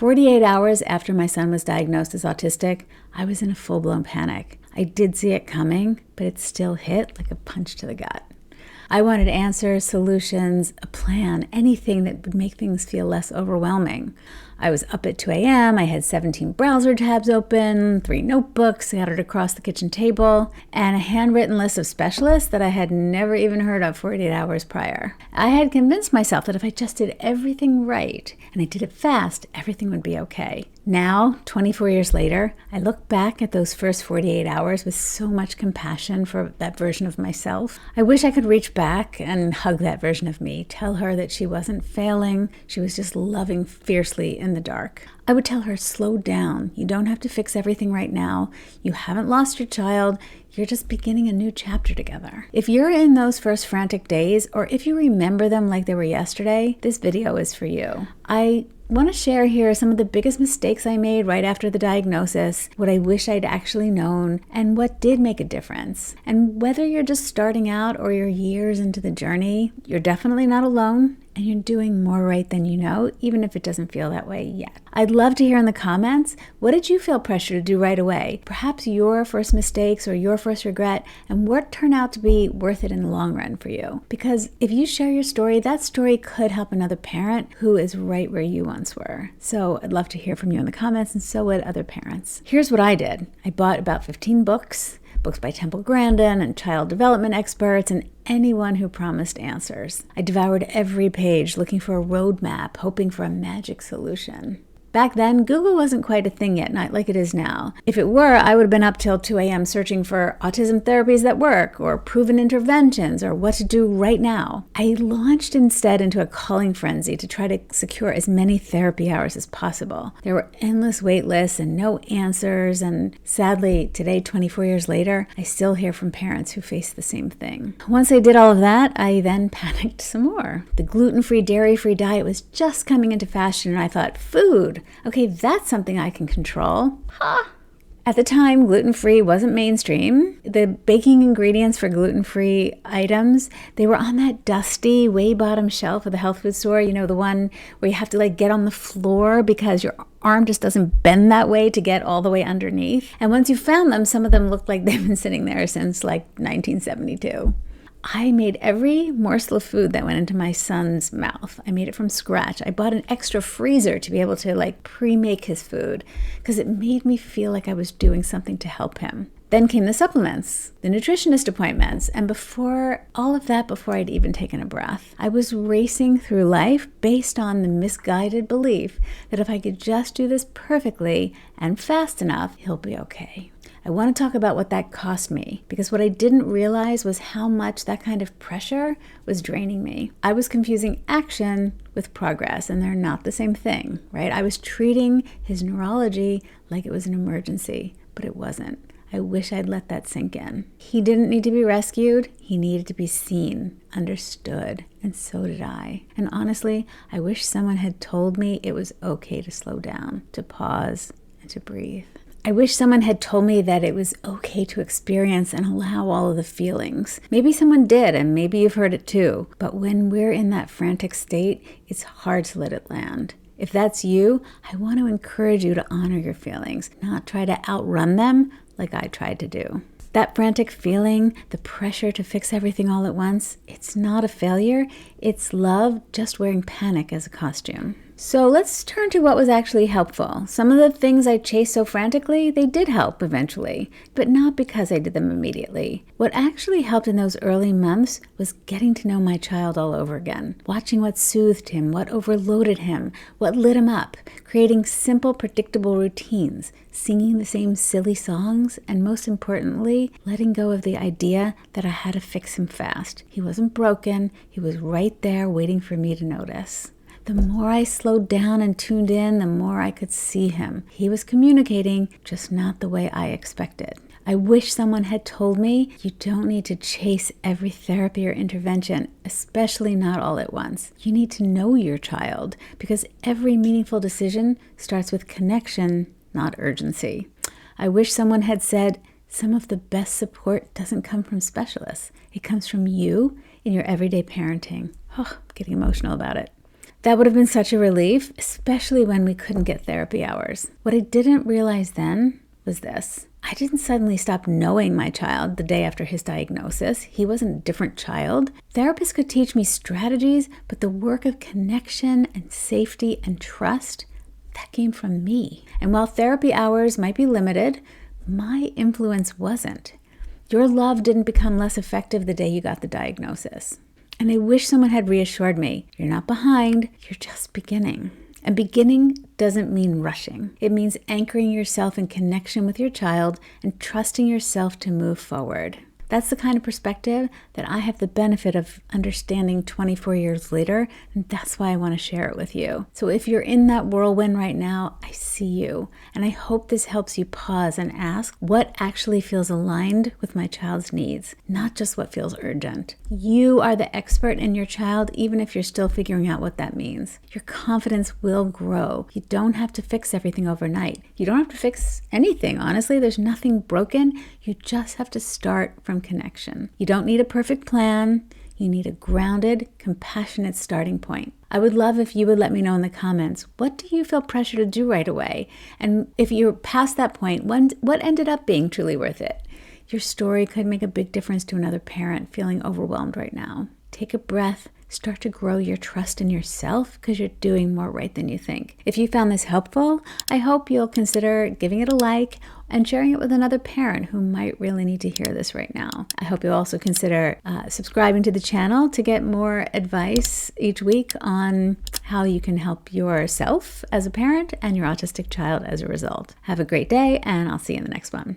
48 hours after my son was diagnosed as autistic, I was in a full-blown panic. I did see it coming, but it still hit like a punch to the gut. I wanted answers, solutions, a plan, anything that would make things feel less overwhelming. I was up at 2 a.m., I had 17 browser tabs open, 3 notebooks scattered across the kitchen table, and a handwritten list of specialists that I had never even heard of 48 hours prior. I had convinced myself that if I just did everything right, and I did it fast, everything would be okay. Now, 24 years later, I look back at those first 48 hours with so much compassion for that version of myself. I wish I could reach back and hug that version of me, tell her that she wasn't failing, she was just loving fiercely in the dark. I would tell her, slow down. You don't have to fix everything right now. You haven't lost your child. You're just beginning a new chapter together. If you're in those first frantic days, or if you remember them like they were yesterday, this video is for you. I want to share here some of the biggest mistakes I made right after the diagnosis, what I wish I'd actually known, and what did make a difference. And whether you're just starting out or you're years into the journey, you're definitely not alone, and you're doing more right than you know, even if it doesn't feel that way yet. I'd love to hear in the comments, what did you feel pressure to do right away? Perhaps your first mistakes or your first regret, and what turned out to be worth it in the long run for you. Because if you share your story, that story could help another parent who is right where you once were. So I'd love to hear from you in the comments, and so would other parents. Here's what I did. I bought about 15 books by Temple Grandin and child development experts and anyone who promised answers. I devoured every page looking for a roadmap, hoping for a magic solution. Back then, Google wasn't quite a thing yet, not like it is now. If it were, I would have been up till 2 a.m. searching for autism therapies that work, or proven interventions, or what to do right now. I launched instead into a calling frenzy to try to secure as many therapy hours as possible. There were endless wait lists and no answers, and sadly, today, 24 years later, I still hear from parents who face the same thing. Once I did all of that, I then panicked some more. The gluten-free, dairy-free diet was just coming into fashion, and I thought, food. Okay, that's something I can control. Ha! At the time, gluten-free wasn't mainstream. The baking ingredients for gluten-free items, they were on that dusty, way bottom shelf of the health food store. You know, the one where you have to get on the floor because your arm just doesn't bend that way to get all the way underneath. And once you found them, some of them looked like they've been sitting there since 1972. I made every morsel of food that went into my son's mouth. I made it from scratch. I bought an extra freezer to be able to pre-make his food because it made me feel like I was doing something to help him. Then came the supplements, the nutritionist appointments, and before all of that, before I'd even taken a breath, I was racing through life based on the misguided belief that if I could just do this perfectly and fast enough, he'll be okay. I want to talk about what that cost me, because what I didn't realize was how much that kind of pressure was draining me. I was confusing action with progress, and they're not the same thing, right? I was treating his neurology like it was an emergency, but it wasn't. I wish I'd let that sink in. He didn't need to be rescued. He needed to be seen, understood, and so did I. And honestly, I wish someone had told me it was okay to slow down, to pause, and to breathe. I wish someone had told me that it was okay to experience and allow all of the feelings. Maybe someone did, and maybe you've heard it too. But when we're in that frantic state, it's hard to let it land. If that's you, I want to encourage you to honor your feelings, not try to outrun them like I tried to do. That frantic feeling, the pressure to fix everything all at once, it's not a failure. It's love just wearing panic as a costume. So let's turn to what was actually helpful. Some of the things I chased so frantically, they did help eventually, but not because I did them immediately. What actually helped in those early months was getting to know my child all over again, watching what soothed him, what overloaded him, what lit him up, creating simple, predictable routines, singing the same silly songs, and most importantly, letting go of the idea that I had to fix him fast. He wasn't broken. He was right there waiting for me to notice. The more I slowed down and tuned in, the more I could see him. He was communicating, just not the way I expected. I wish someone had told me you don't need to chase every therapy or intervention, especially not all at once. You need to know your child, because every meaningful decision starts with connection, not urgency. I wish someone had said, some of the best support doesn't come from specialists. It comes from you in your everyday parenting. Oh, I'm getting emotional about it. That would have been such a relief, especially when we couldn't get therapy hours. What I didn't realize then was this. I didn't suddenly stop knowing my child the day after his diagnosis. He wasn't a different child. Therapists could teach me strategies, but the work of connection and safety and trust, that came from me. And while therapy hours might be limited, my influence wasn't. Your love didn't become less effective the day you got the diagnosis. And I wish someone had reassured me, you're not behind, you're just beginning. And beginning doesn't mean rushing. It means anchoring yourself in connection with your child and trusting yourself to move forward. That's the kind of perspective that I have the benefit of understanding 24 years later, and that's why I want to share it with you. So if you're in that whirlwind right now, I see you, and I hope this helps you pause and ask what actually feels aligned with my child's needs, not just what feels urgent. You are the expert in your child, even if you're still figuring out what that means. Your confidence will grow. You don't have to fix everything overnight. You don't have to fix anything, honestly. There's nothing broken. You just have to start from connection. You don't need a perfect plan. You need a grounded, compassionate starting point. I would love if you would let me know in the comments, what do you feel pressure to do right away? And if you're past that point, what ended up being truly worth it? Your story could make a big difference to another parent feeling overwhelmed right now. Take a breath. Start to grow your trust in yourself because you're doing more right than you think. If you found this helpful, I hope you'll consider giving it a like and sharing it with another parent who might really need to hear this right now. I hope you'll also consider subscribing to the channel to get more advice each week on how you can help yourself as a parent and your autistic child as a result. Have a great day, and I'll see you in the next one.